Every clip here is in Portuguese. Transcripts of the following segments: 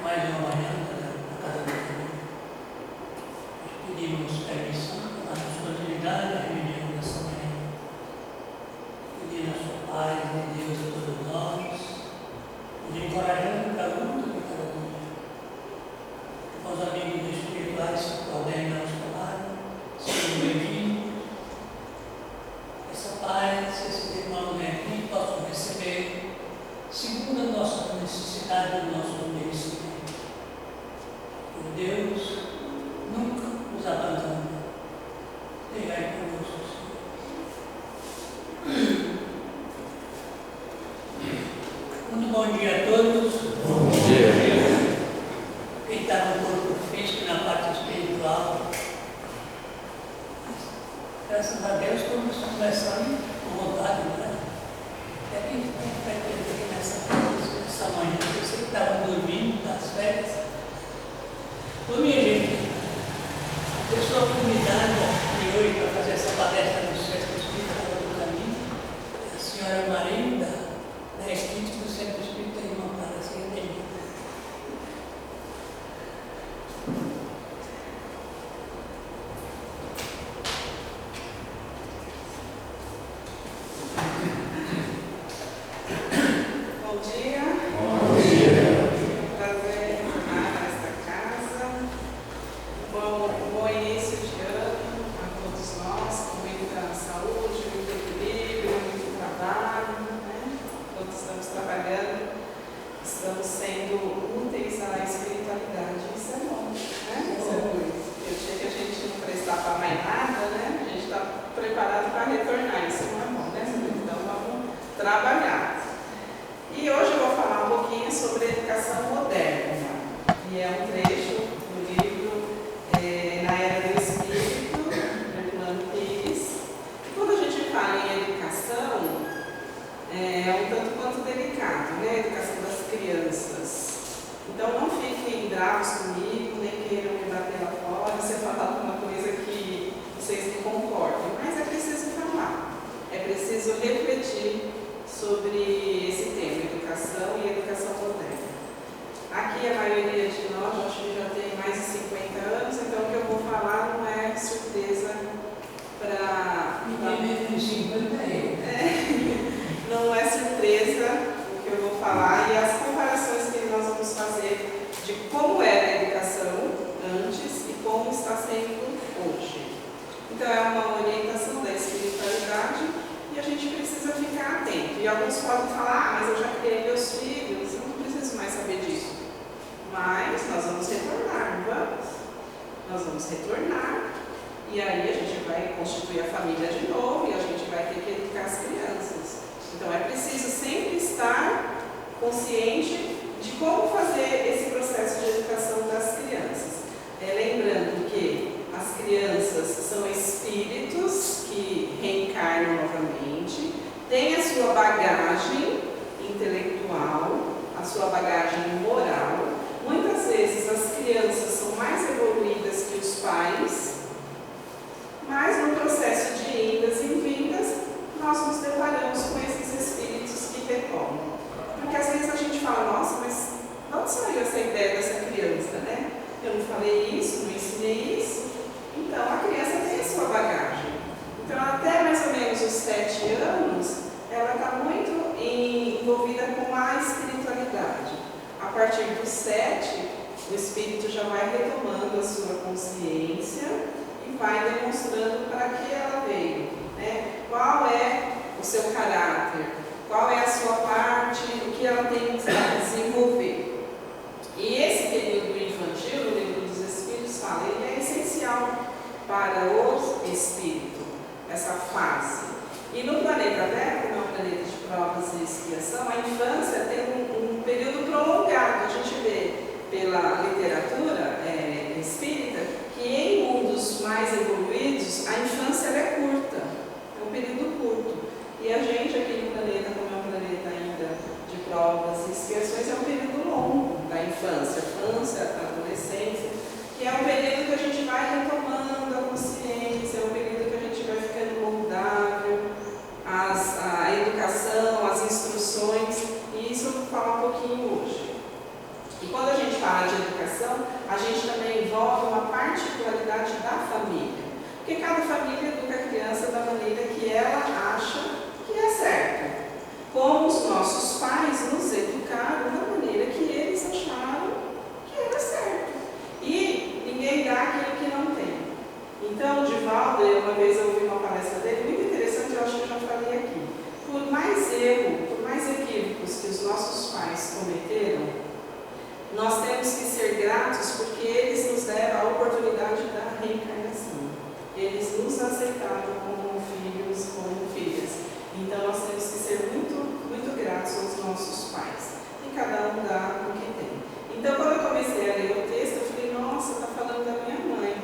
mais uma manhã na casa da família. Pedimos permissão para darmos continuidade à reunião dessa manhã. Pedindo a sua paz de Deus a todos nós, nos encorajando para a luta de cada dia. Com os amigos espirituais que podem nosso trabalho, sejam bem-vindos. Essa paz, esses irmãos aqui possam receber segundo a nossa necessidade, o nosso merecimento. Por Deus nunca nos abandona. Tenhai conosco, Senhor. Muito bom dia a todos. Bom dia. Quem está no corpo físico e na parte espiritual, graças a Deus, todos começando com vontade, né? É que vai ter nessa manhã, você que estava dormindo nas férias. Ô, minha gente, a pessoa convidada de hoje para fazer essa palestra no Centro Espírita do Caminho é a senhora Marinda, da equipe do Centro Espírita Irmã Clara Científica. E quando a gente fala particularidade da família. Porque cada família educa a criança da maneira que ela acha que é certo. Como os nossos pais nos educaram da maneira que eles acharam que era certo. E ninguém dá aquilo que não tem. Então, o Divaldo, uma vez eu ouvi uma palestra dele, muito interessante, eu acho que eu já falei aqui. Por mais erro, por mais equívocos que os nossos pais cometeram, nós temos que ser gratos porque eles nos deram a oportunidade da reencarnação. Eles nos aceitaram como filhos, como filhas. Então, nós temos que ser muito, muito gratos aos nossos pais. E cada um dá o que tem. Então, quando eu comecei a ler o texto, eu falei, nossa, está falando da minha mãe.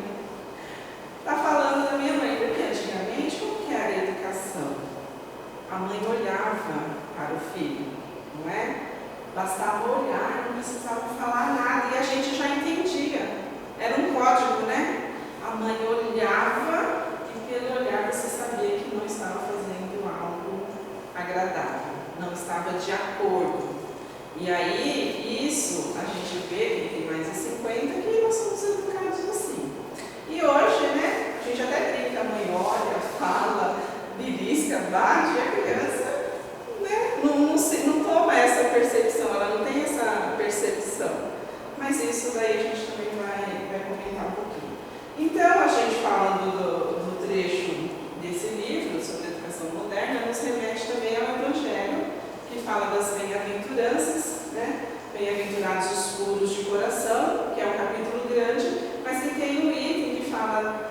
Está falando da minha mãe, porque antigamente, como que era a educação? A mãe olhava para o filho, não é? Bastava olhar, não precisava falar nada, e a gente já entendia. Era um código, né? A mãe olhava, e pelo olhar você sabia que não estava fazendo algo agradável, não estava de acordo. E aí, isso, a gente vê, que tem mais de 50, que nós somos educados assim. E hoje, né, a gente até brinca, a mãe olha, fala, belisca, bate, e a criança, né, não toma essa percepção, ela não tem essa percepção. Mas isso daí a gente também vai comentar um pouquinho. Então, a gente falando do trecho desse livro sobre educação moderna, nos remete também ao Evangelho, que fala das bem-aventuranças, né? Bem-aventurados os puros de coração, que é um capítulo grande, mas que tem um item que fala,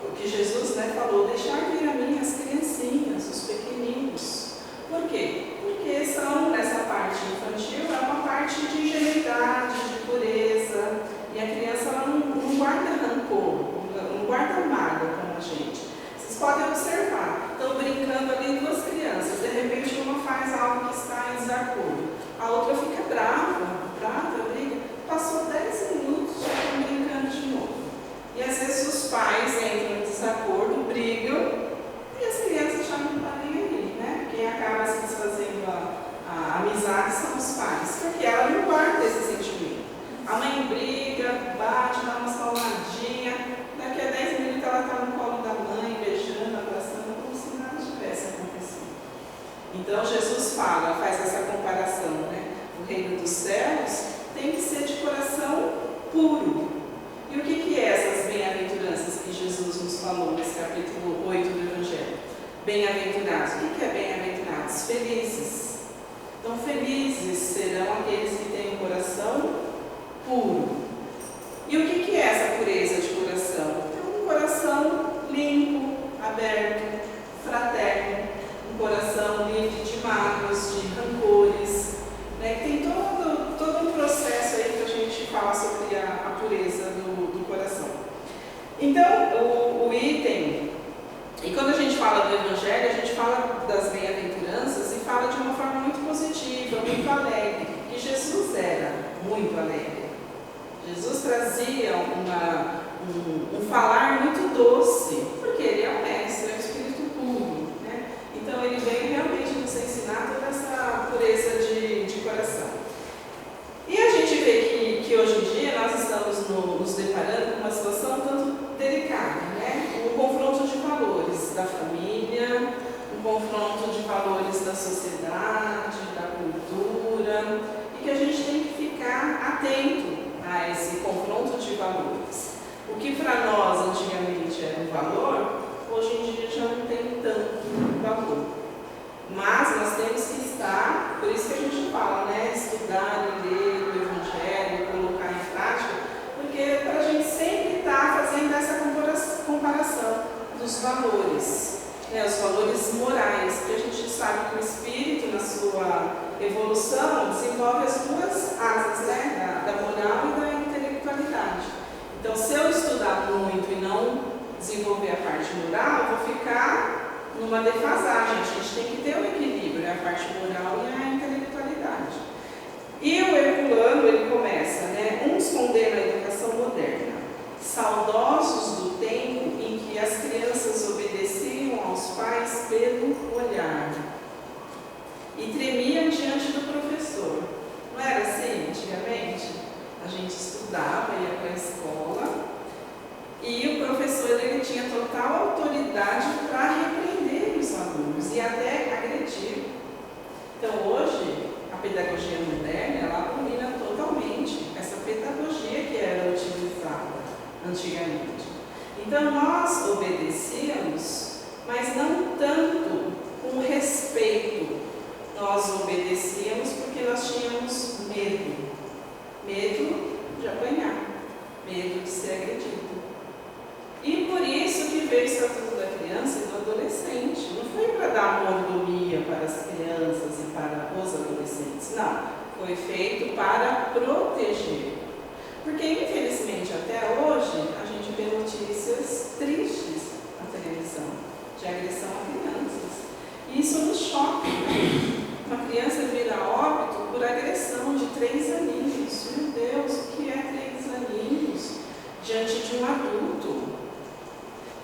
o que Jesus, né, falou, deixar vir a mim as criancinhas, os pequeninos. Por quê? Porque são, nessa parte infantil, é uma parte de ingenuidade, de pureza, e a criança ela não guarda rancor, não guarda mágoa como a gente. Vocês podem observar, estão brincando ali duas crianças, de repente uma faz algo que está em desacordo, a outra fica brava, briga, passou 10 minutos, já estão brincando de novo. E às vezes os pais entram em desacordo, brigam, e as crianças já não estão nem aí, né? Quem acaba se desfazendo a amizade são os pais, porque ela não guarda esse sentimento. A mãe briga, bate, dá uma salvadinha, daqui a 10 minutos ela está no colo da mãe, beijando, abraçando, como se nada tivesse acontecido. Então Jesus faz essa comparação, né? O reino dos céus tem que ser de coração puro. E o que é essas bem-aventuranças que Jesus nos falou nesse capítulo 8 do Evangelho? Bem-aventurados. O que é bem-aventurados? Felizes. Então, felizes serão aqueles que têm um coração puro. E o que é essa pureza de coração? É um coração limpo, aberto, fraterno, um coração livre de mágoas, de rancores, né? Tem todo um processo aí que a gente fala sobre a pureza do coração. Então, o item, e quando a gente fala do Evangelho, a gente fala das bem-aventuranças e fala de uma forma muito positiva, muito alegre, que Jesus era muito alegre. Jesus trazia um falar muito doce, porque ele é o mestre, é o Espírito puro, né? Então ele veio realmente nos ensinar toda essa pureza de coração. E a gente vê que hoje em dia nós estamos nos deparando com uma situação tanto delicada, né? Um confronto de valores da família, um confronto de valores da sociedade, da cultura, e que a gente tem que ficar atento a esse confronto de valores. O que para nós antigamente era um valor, hoje em dia já não tem tanto valor. Mas nós temos que estar, por isso que a gente fala, né? Estudar e ler o Evangelho, colocar em prática, porque para a gente sempre estar fazendo essa comparação dos valores, né? Os valores morais, porque a gente sabe que o espírito, na sua evolução, desenvolve as duas asas, né? Da moral e da intelectualidade. Então, se eu estudar muito e não desenvolver a parte moral, eu vou ficar numa defasagem. A gente tem que ter um equilíbrio, a parte moral e a intelectualidade. E o Herculano, ele começa, né? Uns condenam a educação moderna, saudosos do tempo em que as crianças obedeciam aos pais pelo olhar e tremiam diante do professor. Não era assim antigamente? A gente estudava, ia para a escola, e veio o Estatuto da Criança e do Adolescente. Não foi para dar mordomia para as crianças e para os adolescentes, não. Foi feito para proteger. Porque, infelizmente, até hoje, a gente vê notícias tristes na televisão de agressão a crianças. E isso nos choca. Uma criança vira óbito por agressão de 3 aninhos. Meu Deus, o que é 3 aninhos diante de um adulto?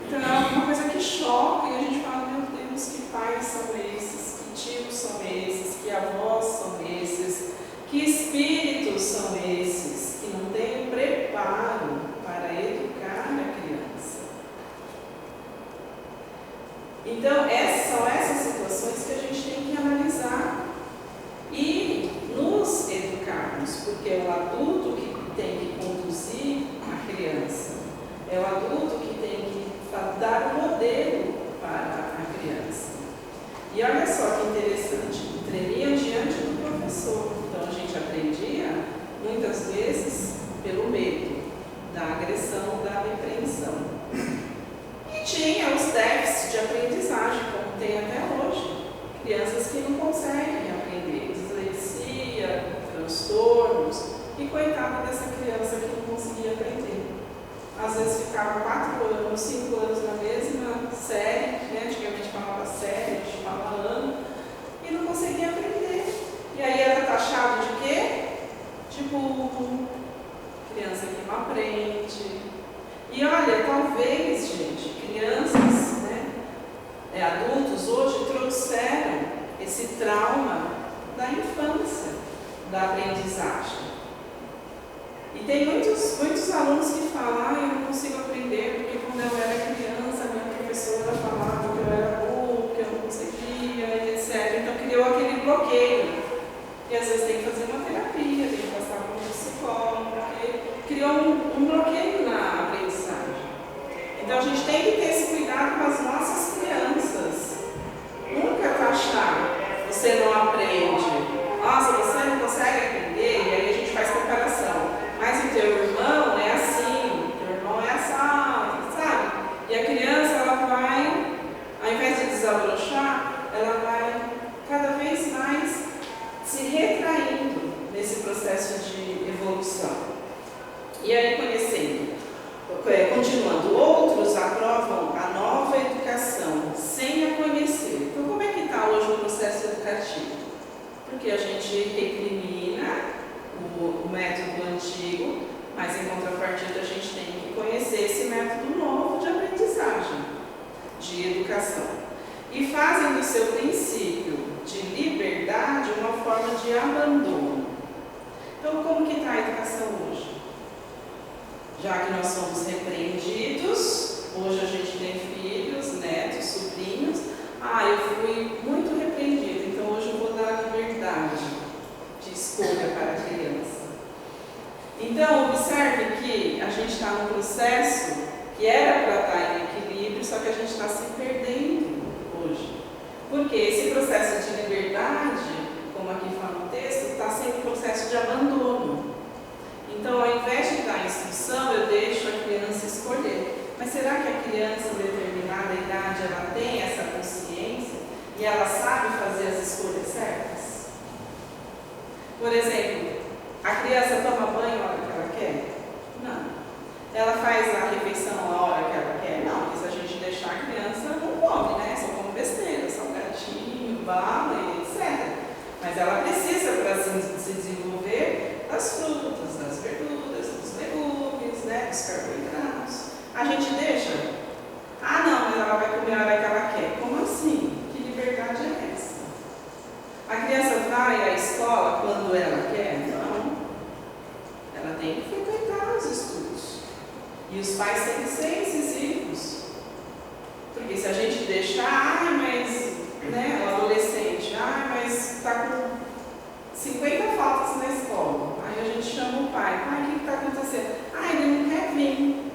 Então é uma coisa que choca e a gente fala, meu Deus, que pais são esses, que tios são esses, que avós são esses, que espíritos são esses, que não têm o preparo para educar a criança. Então são essas situações que a gente tem que analisar e nos educarmos, porque é o adulto que tem que conduzir a criança, é o adulto que tem que dar o modelo para a criança. E olha só que interessante, tremiam diante do professor. Então a gente aprendia muitas vezes pelo medo da agressão, da repreensão. E tinha os déficits de aprendizagem, como tem até hoje. Crianças que não conseguem aprender, dislexia, transtornos, e coitada dessa criança que não conseguia aprender. Às vezes ficava 4 anos, 5 anos na mesma série, né? Antigamente falava série, a gente fala ano, e não conseguia aprender. E aí era taxado de quê? Tipo, criança que não aprende. E olha, talvez, gente, crianças, né, adultos hoje trouxeram esse trauma da infância, da aprendizagem. E tem muitos alunos que falam, eu não consigo aprender porque quando eu era criança, minha professora falava que eu era burro, que eu não conseguia, etc. Então criou aquele bloqueio. E às vezes tem que fazer uma terapia, tem que passar por um psicólogo, porque criou um bloqueio na aprendizagem. Então a gente tem que ter esse cuidado com as nossas crianças. Nunca taxar, você não aprende. Nossa, você não consegue aprender, e aí a gente faz comparação. Mas o teu irmão é assim, o teu irmão é assado, sabe? E a criança, ela vai, ao invés de desabrochar, ela vai cada vez mais se retraindo nesse processo de evolução. E aí, continuando, outros aprovam a nova educação sem a conhecer. Então, como é que está hoje o processo educativo? Porque a gente recrimina o método antigo, mas em contrapartida a gente tem que conhecer esse método novo de aprendizagem, de educação. E fazem do seu princípio de liberdade uma forma de abandono. Então, como que está a educação hoje? Já que nós somos repreendidos, hoje a gente tem filhos, netos, sobrinhos. Eu fui muito repreendido, então hoje eu vou dar liberdade de escolha para a criança. Então, observe que a gente está num processo que era para estar em equilíbrio, só que a gente está se perdendo hoje. Porque esse processo de liberdade, como aqui fala no texto, está sendo um processo de abandono. Então, ao invés de dar instrução, eu deixo a criança escolher. Mas será que a criança, em determinada idade, ela tem essa consciência e ela sabe fazer as escolhas certas? Por exemplo, a criança toma banho a hora que ela quer? Não. Ela faz a refeição a hora que ela quer? Não, porque se a gente deixar a criança, não come, né? Só come besteira, salgadinho, bala e etc. Mas ela precisa, para se desenvolver, das frutas, das verduras, dos legumes, né? Dos carboidratos. A gente deixa? Não, mas ela vai comer a hora que ela quer. Como assim? Que liberdade é essa? A criança vai à escola quando ela quer? Não. Ela tem que frequentar os estudos. E os pais têm que ser incisivos. Porque se a gente deixar, mas, né, o adolescente, mas está com 50 faltas na escola. Aí a gente chama o pai. O que está acontecendo? Ele não quer vir.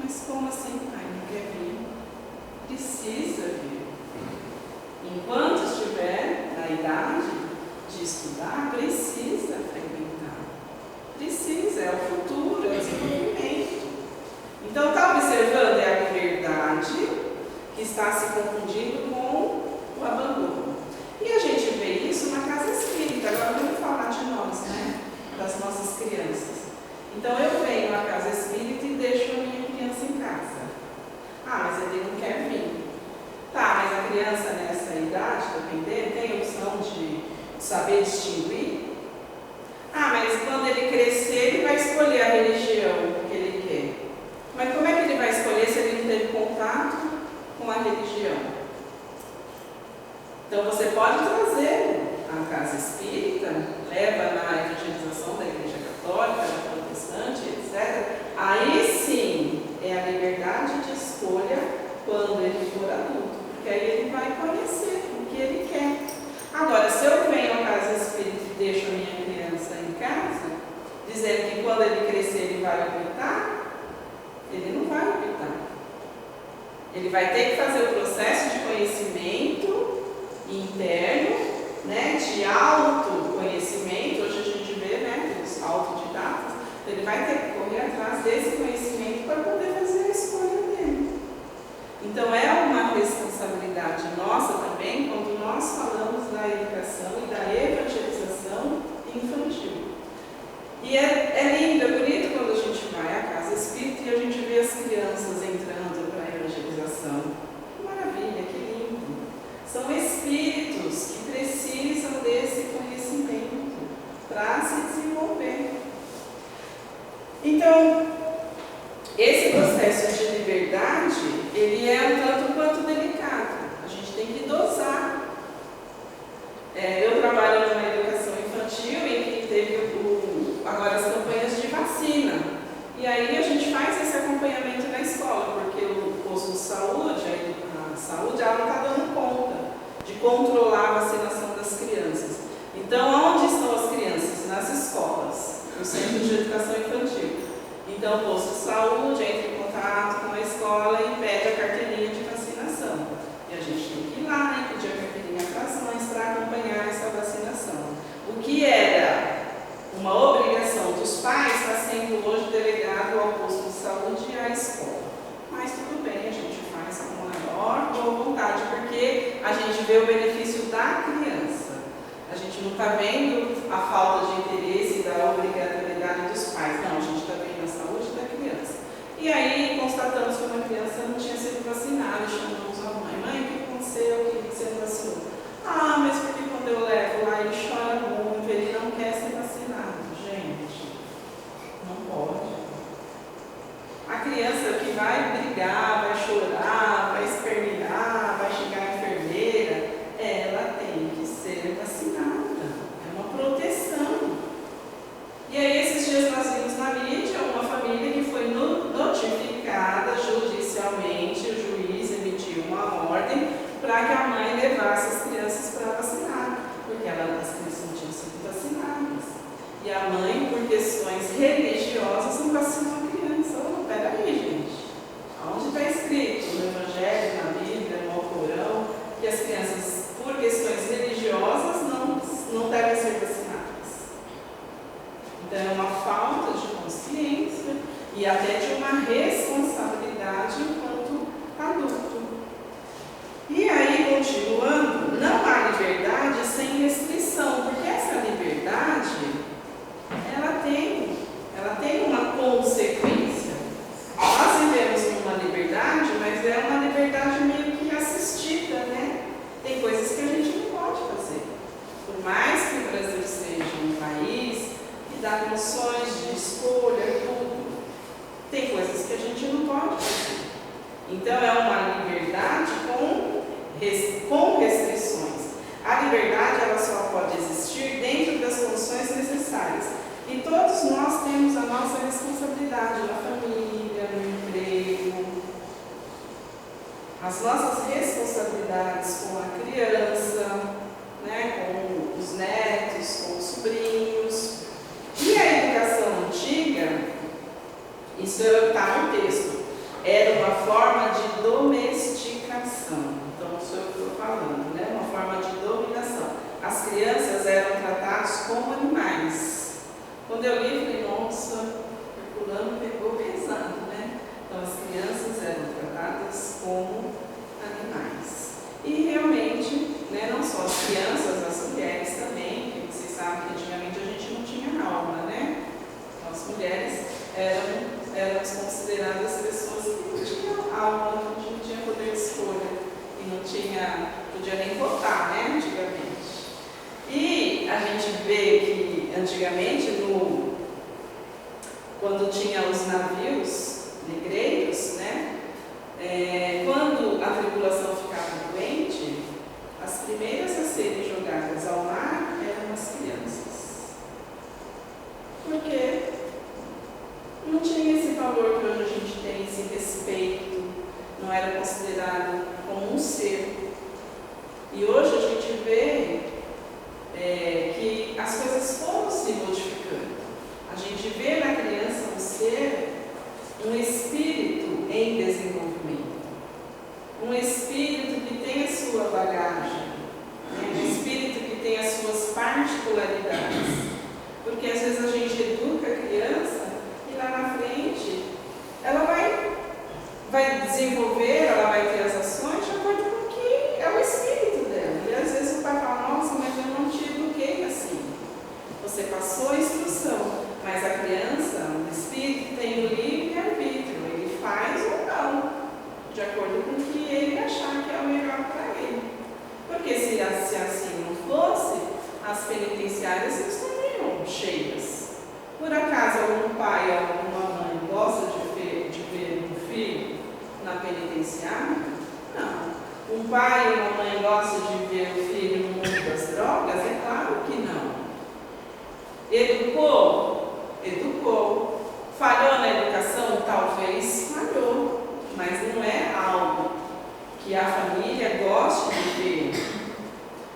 Mas como assim? Não quer vir? Precisa vir. Enquanto estiver na idade de estudar, precisa frequentar. Precisa, é o futuro, é o desenvolvimento. Então, está observando a liberdade está se confundindo com o abandono. E a gente vê isso na casa espírita. Agora vamos falar de nós, né? Das nossas crianças. Então eu venho à casa espírita e deixo a minha criança em casa. Ah, mas ele não quer vir. Tá, mas a criança nessa idade, dependendo, tem opção de saber distinguir? Ah, mas quando ele crescer, ele vai escolher a religião que ele quer. Mas como é que ele vai escolher se ele não teve contato com a religião? Então você pode trazer à casa espírita, leva na evangelização da Igreja Católica, da Protestante, etc. Aí sim é a liberdade de escolha quando ele for adulto, porque aí ele vai conhecer o que ele quer. Agora, se eu venho à casa espírita e deixo a minha criança em casa, dizendo que quando ele crescer ele vai optar, ele não vai optar. Ele vai ter que fazer o processo de conhecimento interno, né, de autoconhecimento. Hoje a gente vê, né, os autodidatas. Ele vai ter que correr atrás desse conhecimento para poder fazer a escolha dele. Então é uma responsabilidade nossa também quando nós falamos da educação e da evangelização infantil. E é lindo, é bonito quando a gente vai à casa espírita e a gente vê as crianças entrando para a evangelização. Que maravilha, que lindo! São espíritos que precisam desse conhecimento para se desenvolver. Então, esse processo de liberdade, ele é um tanto quanto delicado. A gente tem que dosar. Eu trabalho numa educação infantil em que teve agora as campanhas de vacina. E aí a gente faz esse acompanhamento na escola, porque o posto de saúde, a saúde, ela não está dando conta de controlar a vacinação das crianças. Então, onde estão as crianças? Nas escolas, no centro de educação infantil. Então, o posto de saúde entra em contato com a escola e pede a carteirinha de vacinação. E a gente tem que ir lá e pedir a carteirinha para as mães para acompanhar essa vacinação. O que era uma obrigação dos pais está sendo hoje delegado ao posto de saúde e à escola. Mas tudo bem, a gente faz com a maior boa vontade, porque a gente vê o benefício da criança. A gente não está vendo a falta de interesse da obrigatoriedade dos pais. Não, a gente está vendo a saúde da criança. E aí constatamos que uma criança não tinha sido vacinada, chamamos a mãe. Mãe, o que aconteceu? Que você não vacinou? Ah, mas porque quando eu levo lá ele chora muito, ele não quer ser vacinado. Gente, não pode. A criança que vai brigar, vai chorar, vai espernear, vai xingar a enfermeira, ela tem que ser vacinada. É uma proteção. E aí, esses dias nós vimos na mídia uma família que foi notificada judicialmente, o juiz emitiu uma ordem para que a mãe levasse as crianças para vacinar, porque as crianças não tinham sido vacinadas. E a mãe, por questões religiosas, não vacinou a criança. Oh, peraí, gente. Onde está escrito no Evangelho, na Bíblia, no Alcorão, que as crianças, por questões religiosas, não devem ser vacinadas? Então, é uma falta de consciência e até de uma responsabilidade enquanto adulto. E aí, continuando, não há liberdade sem restrição, porque essa liberdade, ela tem uma consequência. Nós vivemos numa liberdade, mas é uma liberdade meio que assistida, né? Tem coisas que a gente não pode fazer. Por mais que o Brasil seja um país que dá condições de escolha e tudo, tem coisas que a gente não pode fazer. Então, é uma liberdade com restrições. A liberdade ela só pode existir dentro das condições necessárias. E todos nós temos a nossa responsabilidade na família, no emprego, as nossas responsabilidades com a criança, né, com os netos, com os sobrinhos. E a educação antiga, isso está no texto, era uma forma de domesticação. Então, isso eu estou falando, né? Uma forma de dominação. As crianças eram tratadas como animais. Quando eu li, falei, nossa, Herculano pegou pesado, né? Então, as crianças eram tratadas como animais. E realmente, né, não só as crianças, as mulheres também, porque vocês sabem que antigamente a gente não tinha alma, né? Então, as mulheres eram consideradas pessoas que não tinham alma, não tinham poder de escolha e não podia nem votar, né, antigamente. E a gente vê que antigamente, quando tinha os navios negreiros, né, quando a tripulação ficava doente, as primeiras a serem jogadas ao mar eram as crianças. Porque não tinha esse valor que hoje a gente tem, esse respeito, não era considerado como um ser. E hoje a gente vê que as coisas foram se modificando. A gente vê na criança um ser, um espírito em desenvolvimento, um espírito que tem a sua bagagem, né? Um espírito que tem as suas particularidades. Porque às vezes a gente educa a criança e lá na frente ela vai desenvolver, ela vai ter as ações de acordo com o que é o espírito dela. E às vezes o pai fala, nossa, mas eu não te eduquei assim. Você passou a instrução, mas a criança, o espírito, tem o livre-arbítrio. Ele faz ou não, de acordo com o que ele achar que é o melhor para ele. Porque se assim não fosse, as penitenciárias estariam cheias. Por acaso algum pai ou alguma mãe gosta de ver um filho na penitenciária? Não. Um pai ou uma mãe gosta de ver o filho no mundo das drogas? É claro que não. Educou? Educou. Falhou na educação? Talvez falhou. Mas não é algo que a família goste de ver.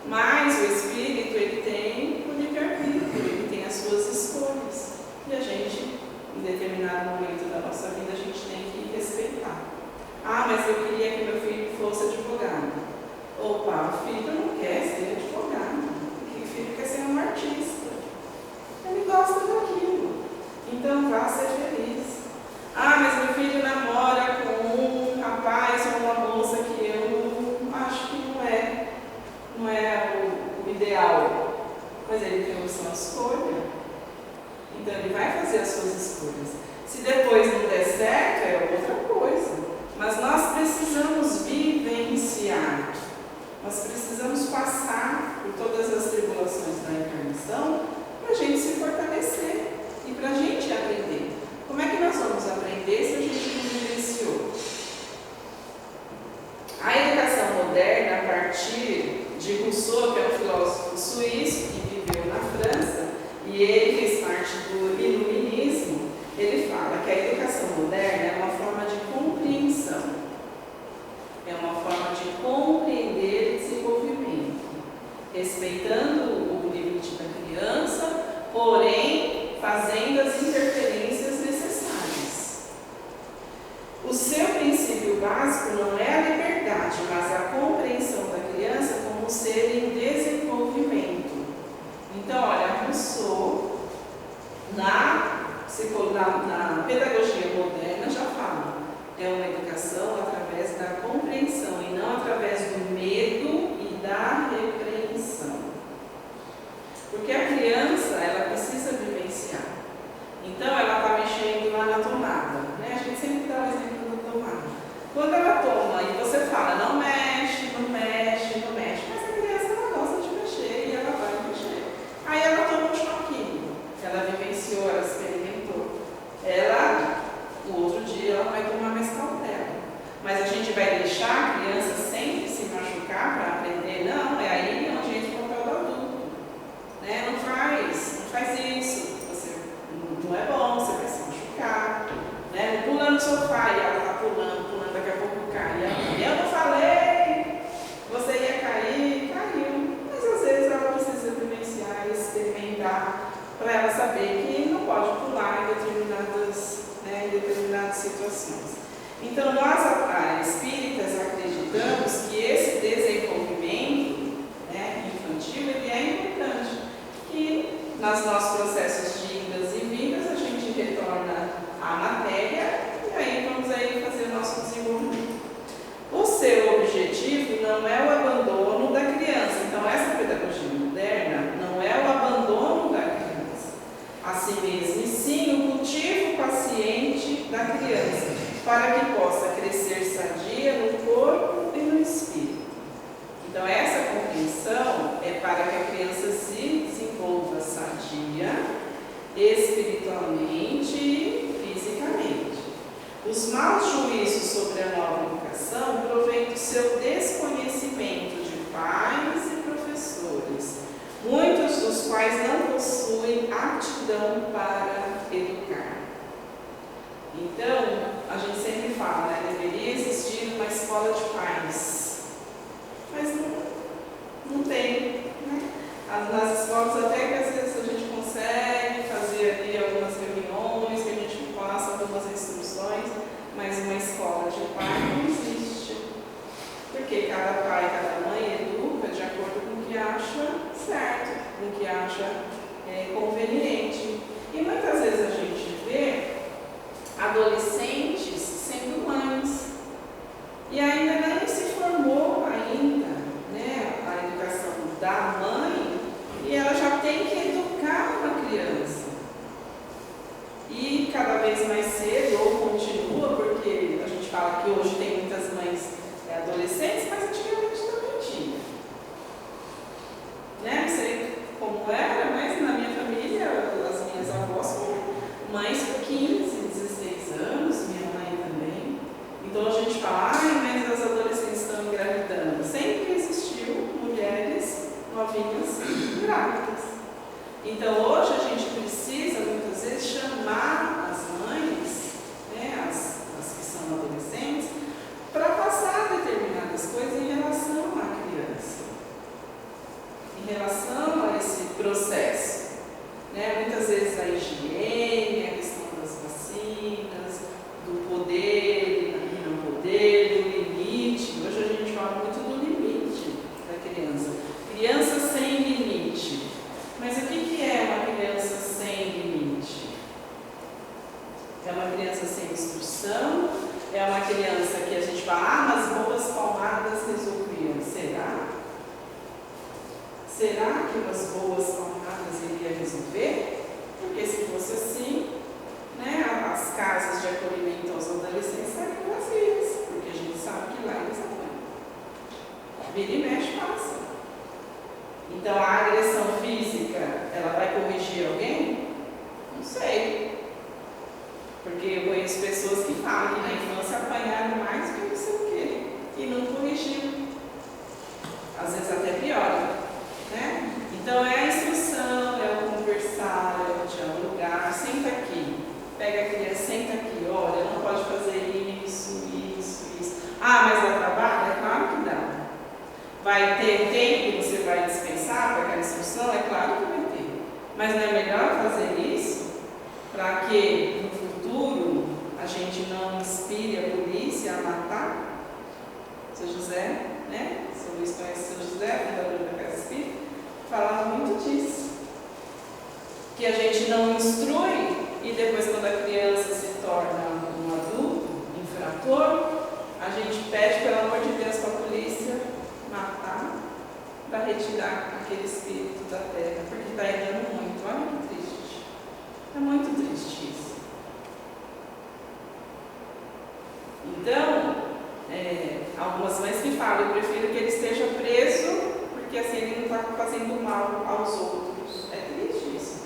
Mas o espírito, ele tem o livre-arbítrio, ele tem as suas escolhas. E a gente, em determinado momento da nossa vida, a gente tem que respeitar. Ah, mas eu queria que meu filho fosse advogado. Opa, o filho não quer ser advogado. O filho quer ser um artista. Ele gosta daquilo. Então vá ser feliz. Ah, mas meu filho namora com um rapaz ou uma moça que eu acho que não é o ideal. Mas ele tem a sua escolha. Então ele vai fazer as suas escolhas. Se depois não der certo, é outra coisa. Mas nós precisamos vivenciar. Nós precisamos passar por todas as tribulações da encarnação para a gente se fortalecer e para a gente aprender. Como é que nós vamos aprender se a gente não vivenciou? A educação moderna, a partir de Rousseau, que é um filósofo suíço que viveu na França, e ele fez parte do iluminismo, ele fala que a educação moderna é uma forma de compreensão, é uma forma de compreender desenvolvimento, respeitando o limite da criança, porém fazendo as interferências necessárias. O seu princípio básico não é a liberdade, mas a compreensão da criança como um ser em desenvolvimento. Então, olha, Rousseau, na pedagogia moderna, já fala, é uma educação através da compreensão e não através do medo e da repreensão. Porque a criança, ela precisa vivenciar. Então, ela está mexendo lá na tomada, né? A gente sempre dá o exemplo da tomada. Quando ela toma e você fala, não mexe, não mexe, não mexe, mas a criança, ela gosta de mexer e ela vai mexer. Aí ela toma um choquinho, ela vivenciou, ela experimentou. No outro dia, ela vai tomar mais cautela. Mas a gente vai deixar a criança sempre se machucar para aprender? Não, é aí onde entra o papel do adulto. Né? Não faz isso. Você não é bom, você vai se machucar. Né? Não pula no sofá e ela está pulando, daqui a pouco cai. Eu não falei, você ia cair, caiu. Mas às vezes ela precisa vivenciar e experimentar para ela saber que não pode pular em determinadas situações. Então, nós, espíritas, acreditamos que esse desenvolvimento, né, infantil, ele é importante. Que nos nossos processos de idas e vindas, a gente retorna à matéria e aí vamos aí fazer o nosso desenvolvimento. O seu objetivo criança, para que possa crescer sadia no corpo e no espírito. Então, essa compreensão é para que a criança se desenvolva sadia, espiritualmente e fisicamente. Os maus juízos sobre a nova educação provêm do seu desconhecimento de pais e professores, muitos dos quais não possuem aptidão para educar. Então, a gente sempre fala, né, deveria existir uma escola de pais, mas não tem, né? Nas escolas até que às vezes a gente consegue fazer ali algumas reuniões, que a gente passa algumas instruções, mas uma escola de pai não existe, porque cada pai, cada mãe educa de acordo com o que acha certo, com o que acha conveniente. E muitas vezes a gente vê adolescentes sendo mães e ainda nem se formou ainda, né, a educação da mãe, e ela já tem que educar uma criança. E cada vez mais cedo, ou continua, porque a gente fala que hoje tem muitas mães adolescentes, mas antigamente também tinha. Né? Não sei como era, mas na minha família, as minhas avós foram mães com 15, 16 anos, minha mãe também. Então a gente fala, mas as adolescentes estão engravidando. Sempre existiu mulheres novinhas grávidas. Então hoje a gente precisa muitas vezes chamar as mães, né, as que são adolescentes, para passar determinadas coisas em relação à criança, em relação a esse processo. Né? Muitas vezes a higiene, a questão das vacinas, do poder e não poder, do limite. Hoje a gente fala muito do limite da criança. Criança sem limite. Mas o que é uma criança sem limite? É uma criança sem instrução? É uma criança que a gente fala, mas boas palmadas resolviam. Será? Será que umas boas palmadas iria resolver? Porque se fosse assim, né, as casas de acolhimento aos adolescentes estariam vazias, porque a gente sabe que lá eles apanham. Vira e mexe passa. Então a agressão física, ela vai corrigir alguém? Não sei. Porque eu conheço pessoas que falam que na infância apanharam mais que não sei o quê e não corrigiram. Às vezes até piora, né? Então é a instrução, é o conversar, é o dialogar. Senta aqui, pega a criança, senta aqui, olha, não pode fazer isso. Mas dá trabalho? É claro que dá. Vai ter tempo que você vai dispensar para aquela instrução? É claro que vai ter. Mas não é melhor fazer isso para que no futuro a gente não inspire a polícia a matar? Seu José, né? Seu Luiz conhece seu José, fundador da Casa Espírita, falava muito disso. Que a gente não instrui e depois, quando a criança se torna um adulto, infrator, a gente pede, pelo amor de Deus, para a polícia matar para retirar aquele espírito da terra, porque está errando muito. Olha que triste. É muito triste isso. Então, algumas mães me falam, eu prefiro que ele esteja preso, porque assim ele não está fazendo mal aos outros. É triste isso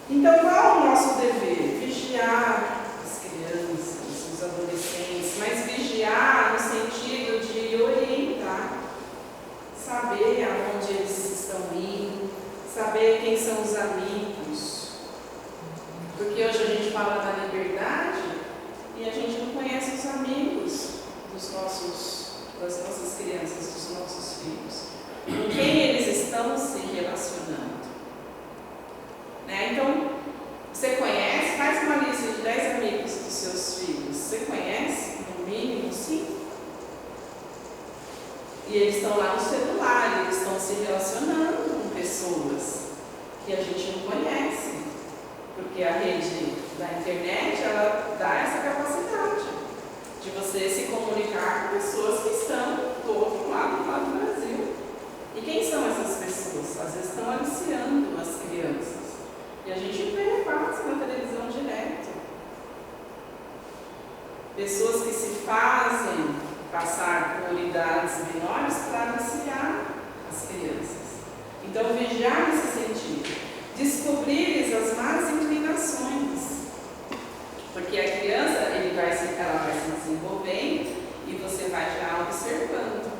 também. Então, qual é o nosso dever? Vigiar as crianças, os adolescentes, mas vigiar no sentido de orientar, saber aonde eles estão indo, saber quem são os amigos. Porque hoje a gente fala da liberdade e a gente não conhece os amigos das nossas crianças, dos nossos filhos. Com quem eles estão se relacionando. Né? Então, você conhece? Faz uma lista de 10 amigos dos seus filhos. Você conhece? No mínimo 5? E eles estão lá no celular, eles estão se relacionando com pessoas que a gente não conhece. Porque a rede da internet, ela dá essa capacidade de você se comunicar com pessoas que estão do outro lado do Brasil. E quem são essas pessoas? Às vezes estão aliciando as crianças. E a gente vê, passa na televisão direto. pessoas que se fazem passar por idades menores para viciar as crianças. Então, vigiar nesse sentido, descobrir-lhes as más inclinações, porque a criança ela vai se desenvolvendo e você vai já observando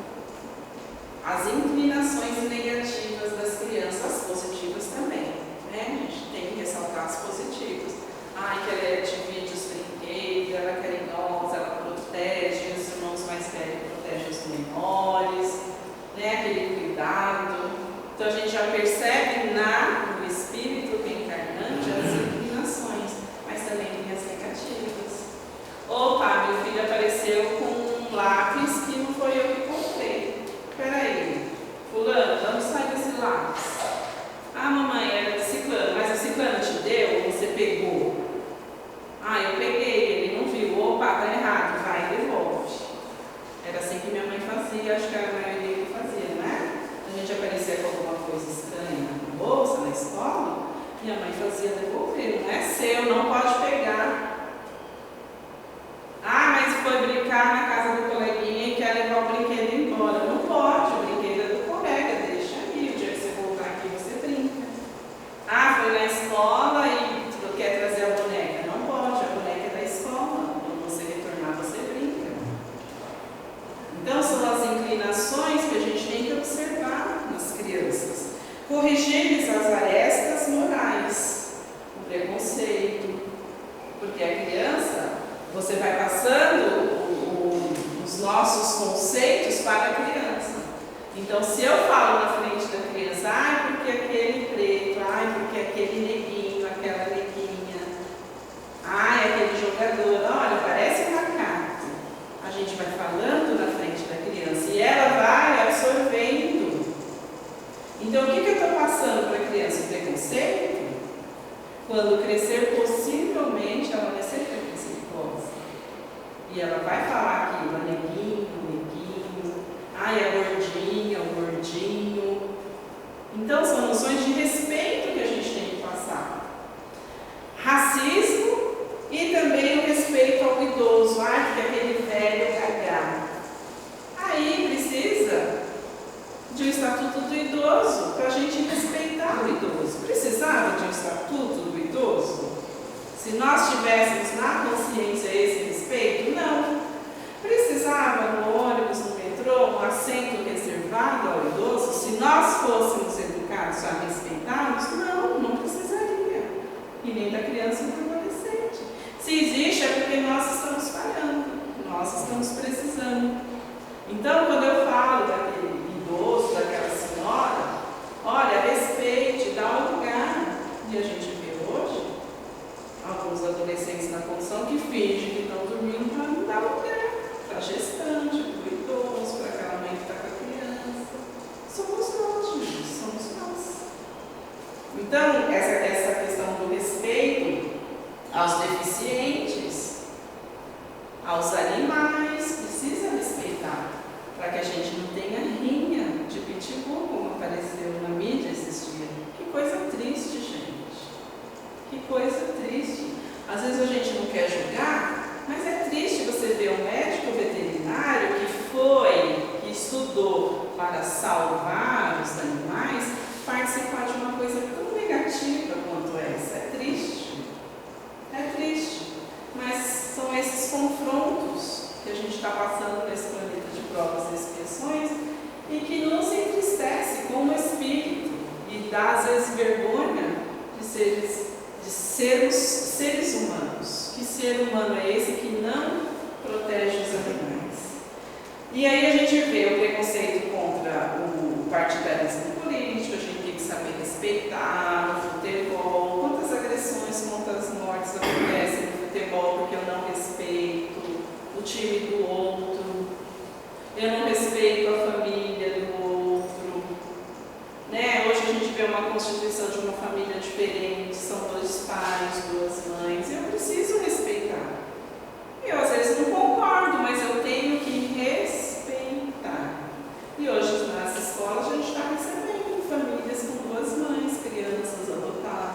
as inclinações negativas das crianças, as positivas também, né? A gente tem que ressaltar as positivas. Que ela é de vídeos brinquedos, ela é carinhosa, ela protege os irmãos mais velhos, protege os menores, né? Aquele cuidado. Então a gente já percebe no espírito reencarnante as inclinações, mas também tem as negativas. Opa, meu filho apareceu com um lápis que não foi eu que comprei. Peraí, fulano, vamos sair desse lápis. Mamãe, era de ciclano, mas a ciclano te deu ou você pegou? Eu peguei, ele não viu. Opa, tá errado, vai, devolve. Era assim que minha mãe fazia, acho que era a maioria que fazia, né? A gente aparecia com alguma coisa estranha na bolsa, na escola, minha mãe fazia devolver. Não é seu, não pode pegar. Mas foi brincar na casa do coleguinha e quer levar o brinquedo embora. Não pode, o brinquedo é do colega, deixa aí. O dia que você voltar aqui, você brinca. Foi na escola e quer trazer a boneca. Não pode, a boneca é da escola. Quando você retornar, você brinca. Então, são as inclinações que a gente tem que observar nas crianças. Corrigir-lhes as arestas morais, o preconceito. Porque a criança, você vai passando os nossos conceitos para a criança. Então, se eu falo na frente da criança, porque aquele preto, porque aquele neguinho, aquela neguinha, aquele jogador, olha, parece um macaco. A gente vai falando na frente da criança e ela vai absorvendo. Então, o que eu estou passando para a criança? O preconceito? Quando crescer, possivelmente ela vai ser preconceituosa. E ela vai falar aquilo, neguinho, a gordinha, o gordinho. Então, são noções de respeito que a gente tem que passar. Racismo e também o respeito ao idoso, que é aquele velho gaga. Aí precisa de um estatuto do idoso para a gente respeitar o idoso. Precisava de um estatuto do idoso? Se nós tivéssemos na consciência esse respeito, não. Precisava no ônibus, no metrô, um assento reservado ao idoso? Se nós fôssemos educados a respeitá-los? Não precisaria. E nem da criança e do adolescente. Se existe é porque nós estamos falhando, nós estamos precisando. Então, quando eu falo daquele idoso, daquela senhora, olha, respeite, dá um lugar. E a gente vê hoje alguns adolescentes na condição que fingem que estão dormindo para não dar lugar, para a gestante, para o idoso, para aquela mãe que está com a criança. Somos nós, gente, somos nós. Então, essa questão do respeito aos deficientes, aos animais, precisa respeitar, para que a gente não tenha rinha de pitbull, como apareceu na mídia esses dias. Que coisa triste, gente. Que coisa triste. Às vezes a gente não quer julgar, mas é triste você ver um médico veterinário que estudou para salvar os animais, participar de uma coisa tão negativa quanto essa. É triste. É triste. Mas são esses confrontos que a gente está passando nesse planeta de provas e expiações e que nos entristece como espírito e dá às vezes vergonha de sermos seres humanos. Que ser humano é esse que não protege os animais? E aí a gente vê o preconceito contra o partidarismo político, a gente tem que saber respeitar o futebol, quantas agressões, quantas mortes acontecem no futebol porque eu não respeito o time do outro, eu não respeito a família do outro, né? Hoje a gente vê uma constituição de uma família diferente, são 2 pais, 2 mães, eu preciso respeitar. Eu às vezes não concordo, mas eu tenho que respeitar. E hoje nas escolas a gente está recebendo famílias com 2 mães, crianças adotadas.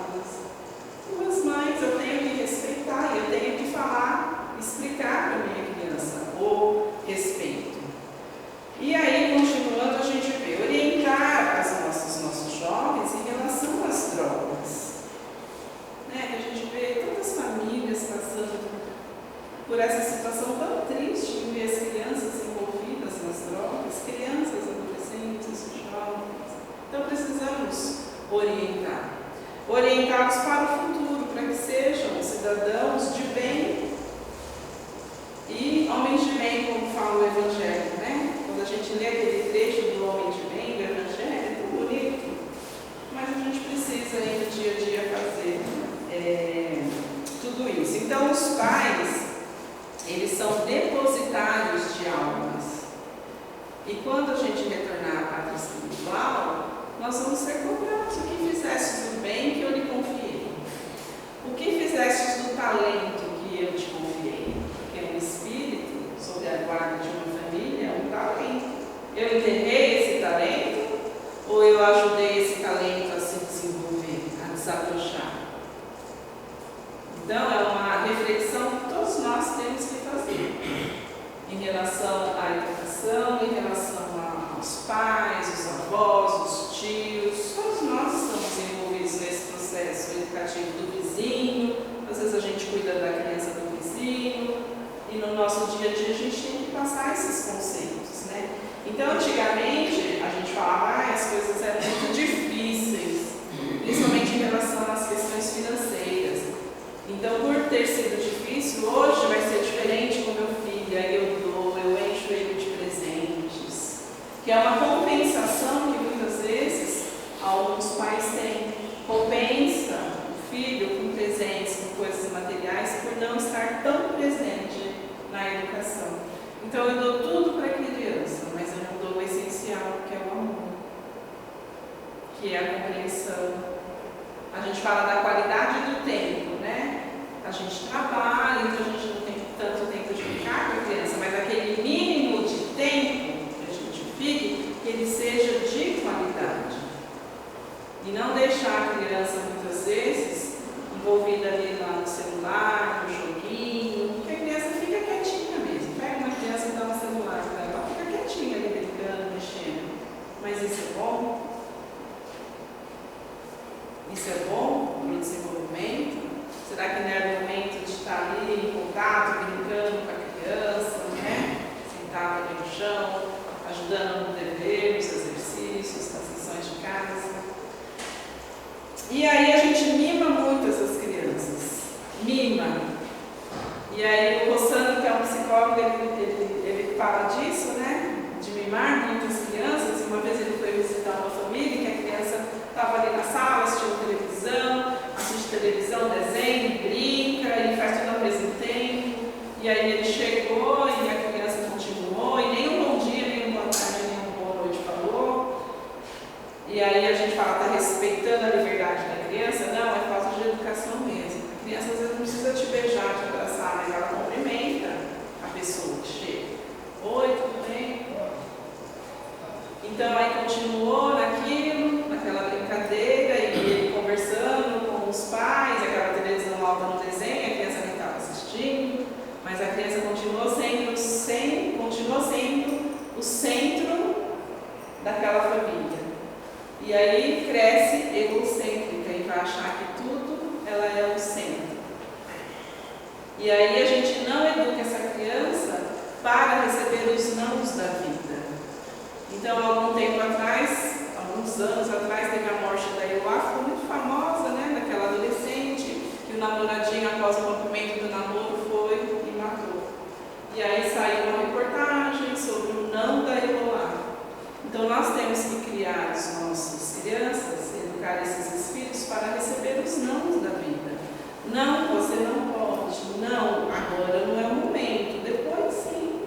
por essa situação tão triste de ver as crianças envolvidas nas drogas, crianças, adolescentes, jovens. Então precisamos orientá-los para o futuro, para que sejam cidadãos de bem e homens de bem, como fala o Evangelho, né? Quando a gente lê aquele trecho do homem de bem do Evangelho, é tão bonito, mas a gente precisa aí no dia a dia fazer tudo isso. Então os pais, eles são depositários de almas. E quando a gente retornar à pátria espiritual, nós vamos ser cobrados. O que fizestes do bem que eu lhe confiei? O que fizestes do talento que eu te confiei? Porque um espírito, sob a guarda de uma família, é um talento. Eu enterrei esse talento ou eu ajudei esse talento a se desenvolver, a desabrochar? Então, é uma reflexão que todos nós temos que fazer em relação à educação, em relação aos pais, os avós, os tios. Todos nós estamos envolvidos nesse processo educativo do vizinho. Às vezes a gente cuida da criança do vizinho e no nosso dia a dia a gente tem que passar esses conceitos, né? Então, antigamente, a gente falava as coisas eram muito difíceis, principalmente em relação às questões financeiras. Então, por ter sido difícil, hoje vai ser diferente com meu filho, aí eu encho ele de presentes, que é uma compensação que muitas vezes alguns pais têm. Compensa o filho com presentes, com coisas materiais, por não estar tão presente na educação. Então, eu dou tudo para a criança, mas eu não dou o essencial, que é o amor, que é a compreensão. A gente fala da qualidade do tempo, né? A gente trabalha, então a gente não tem tanto tempo de ficar com a criança, mas aquele mínimo de tempo que a gente fique, que ele seja de qualidade. E não deixar a criança, muitas vezes, envolvida ali lá no celular, no joguinho, porque a criança fica quietinha mesmo. Pega uma criança e dá um celular para ela, fica quietinha ali brincando, mexendo. Mas isso é bom? Isso é bom para o desenvolvimento? Será que não é o momento de estar ali em contato, brincando com a criança, né? Sentada ali no chão, ajudando no dever, nos exercícios, nas lições de casa. E aí a gente mima muito essas crianças. Mima. E aí o Rossano, que é um psicólogo, ele fala disso, né? De mimar muitas crianças. Uma vez ele foi visitar uma família que a criança estava ali na sala, assistindo televisão, assiste televisão, desenha, brinca e faz tudo ao mesmo tempo. E aí ele chegou e a criança continuou, e nem um bom dia, nem um boa tarde, nem uma boa noite falou. E aí a gente fala, está respeitando a liberdade da criança? Não, é falta de educação mesmo. A criança às vezes não precisa te beijar, te abraçar, mas ela cumprimenta a pessoa que chega. Oi, tudo bem? Então aí continuou naquela brincadeira, e ele conversando com os pais, aquela televisão alta no desenho, a criança nem estava assistindo, mas a criança continuou sendo o centro daquela família. E aí cresce egocêntrica e vai achar que tudo ela é o centro. E aí a gente não educa essa criança para receber os nãos da vida. Então, alguns anos atrás, teve a morte da Eloá, ficou muito famosa, né? Daquela adolescente, que o namoradinho, após o rompimento do namoro, foi e matou. E aí saiu uma reportagem sobre o não da Eloá. Então, nós temos que criar as nossas crianças, educar esses espíritos para receber os nãos da vida. Não, você não pode. Não, agora não é o momento. Depois, sim.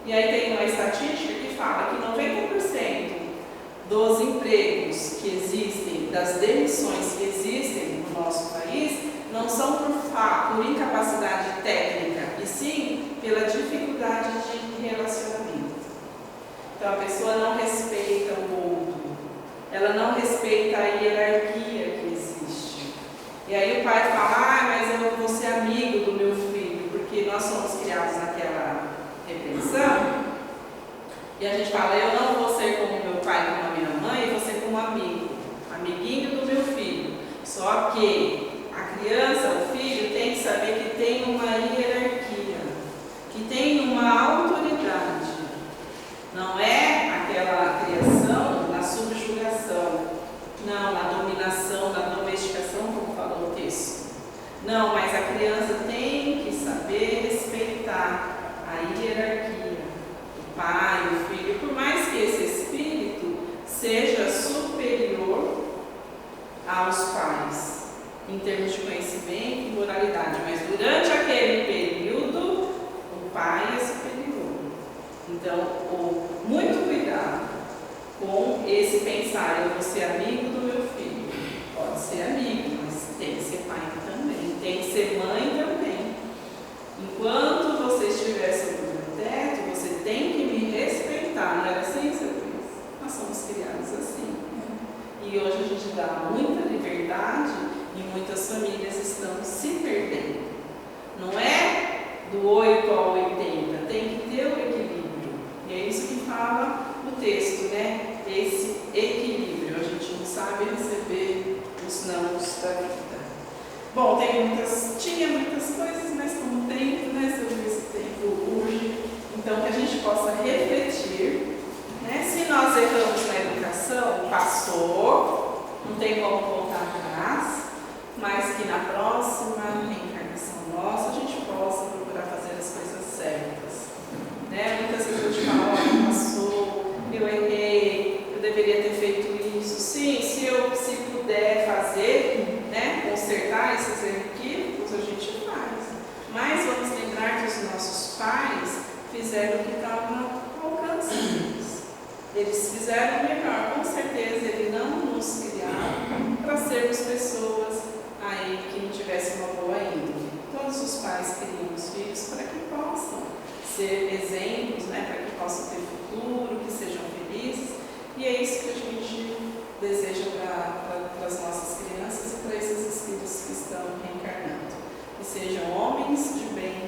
E aí tem uma estatística que fala que 90% dos empregos que existem, das demissões que existem no nosso país, não são por incapacidade técnica, e sim pela dificuldade de relacionamento. Então a pessoa não respeita o outro, ela não respeita a hierarquia que existe. E aí o pai fala, mas eu vou ser amigo do meu filho, porque nós somos criados naquela repreensão. E a gente fala, eu não vou ser como meu pai, como a minha mãe, eu vou ser como amigo, amiguinho do meu filho. Só que a criança, o filho, tem que saber que tem uma hierarquia. uma autoridade. Não é aquela criação na subjugação, não, na dominação, na domesticação, como falou o texto. Não, mas a criança tem que saber respeitar a hierarquia, o pai, o filho, por mais que esse espírito seja superior aos pais, em termos de conhecimento e moralidade, mas durante aquele período, o pai é superior. Então, muito cuidado com esse pensar, eu vou ser amigo do meu filho. Pode ser amigo, mas tem que ser pai também, tem que ser mãe também. Enquanto você estiver sob o meu teto, você tem que me respeitar, não era assim, seu Luiz? Nós somos criados assim. E hoje a gente dá muita liberdade e muitas famílias estão se perdendo. Não é do 8 ao 80, tem que ter o equilíbrio. E é isso que fala o texto, né? Esse equilíbrio. A gente não sabe receber os nãos da vida. Bom, tinha muitas coisas, mas como o tempo, né? Se o tempo urge, então que a gente possa refletir, né? Se nós erramos na educação, passou, não tem como voltar atrás, mas que na próxima reencarnação nossa a gente possa procurar fazer as coisas certas. Né? Muitas vezes eu te falo, olha, passou, eu errei, eu deveria ter feito isso. Sim, se puder fazer, né, consertar esses equívocos, a gente faz. Mas vamos lembrar que os nossos pais fizeram o que estava ao alcance deles. Eles fizeram o melhor, com certeza eles não nos criaram para sermos pessoas aí que não tivessem uma boa índole. Todos os pais criam os filhos para que possam ser exemplos, né, para que possam ter futuro, que sejam felizes. E é isso que a gente deseja para as nossas crianças e para esses espíritos que estão reencarnando. Que sejam homens de bem